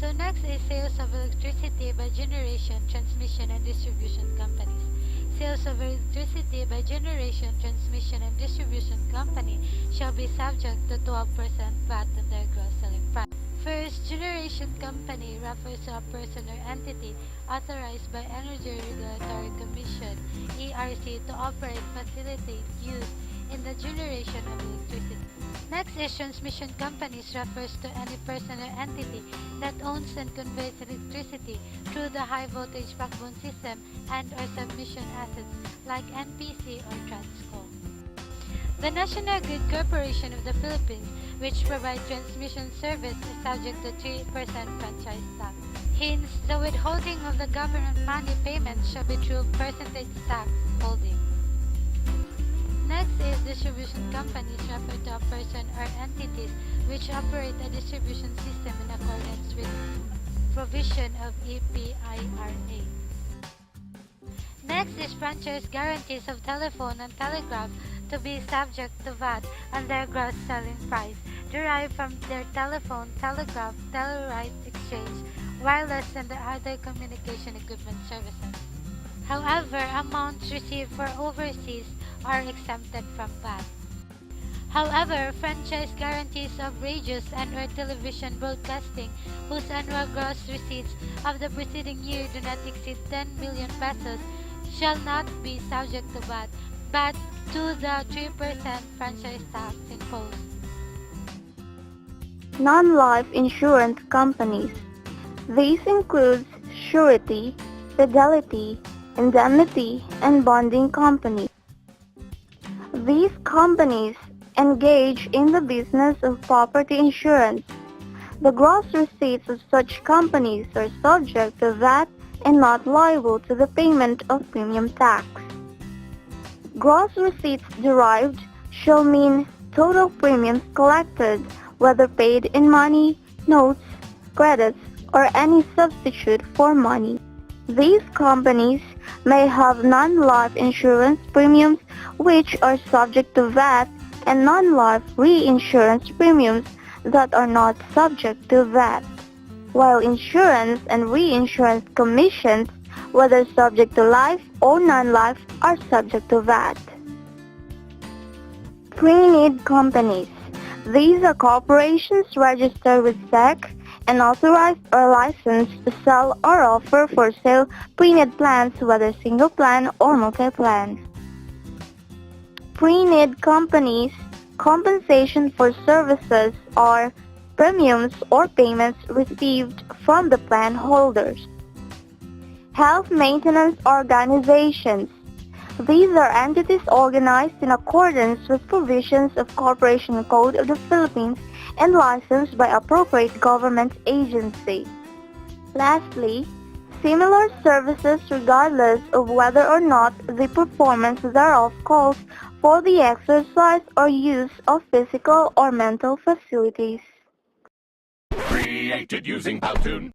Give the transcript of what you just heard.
So next is sales of electricity by generation, transmission, and distribution companies. Sales of electricity by generation, transmission, and distribution company shall be subject to 12% VAT on their gross selling price. First, generation company refers to a person or entity authorized by Energy Regulatory Commission (ERC) to operate, facilitate, use in the generation of electricity. Next is transmission companies refers to any person or entity that owns and conveys electricity through the high voltage backbone system and or submission assets like NPC or Transco. The National Grid Corporation of the Philippines, which provides transmission service, is subject to 3% franchise tax. Hence, the withholding of the government money payments shall be through percentage tax holding. Next is distribution companies refer to a person or entities which operate a distribution system in accordance with provision of EPIRA. Next is franchise guarantees of telephone and telegraph to be subject to VAT on their gross selling price derived from their telephone, telegraph, tele-right exchange, wireless, and the other communication equipment services. However, amounts received for overseas are exempted from VAT. However, franchise guarantees of radios and or television broadcasting whose annual gross receipts of the preceding year do not exceed 10 million pesos shall not be subject to VAT, but to the 3% franchise tax imposed. Non-life insurance companies. These include surety, fidelity, indemnity, and bonding companies. These companies engage in the business of property insurance. The gross receipts of such companies are subject to VAT and not liable to the payment of premium tax. Gross receipts derived shall mean total premiums collected, whether paid in money, notes, credits, or any substitute for money. These companies may have non-life insurance premiums which are subject to VAT and non-life reinsurance premiums that are not subject to VAT, while insurance and reinsurance commissions, whether subject to life or non-life, are subject to VAT. Pre-need companies. These are corporations registered with SEC and authorized or licensed to sell or offer for sale pre-need plans, whether single plan or multi-plan. Pre-need companies' compensation for services are premiums or payments received from the plan holders. Health maintenance organizations. These are entities organized in accordance with provisions of Corporation Code of the Philippines and licensed by appropriate government agency. Lastly, similar services regardless of whether or not the performance thereof calls for the exercise or use of physical or mental facilities. Created using Powtoon.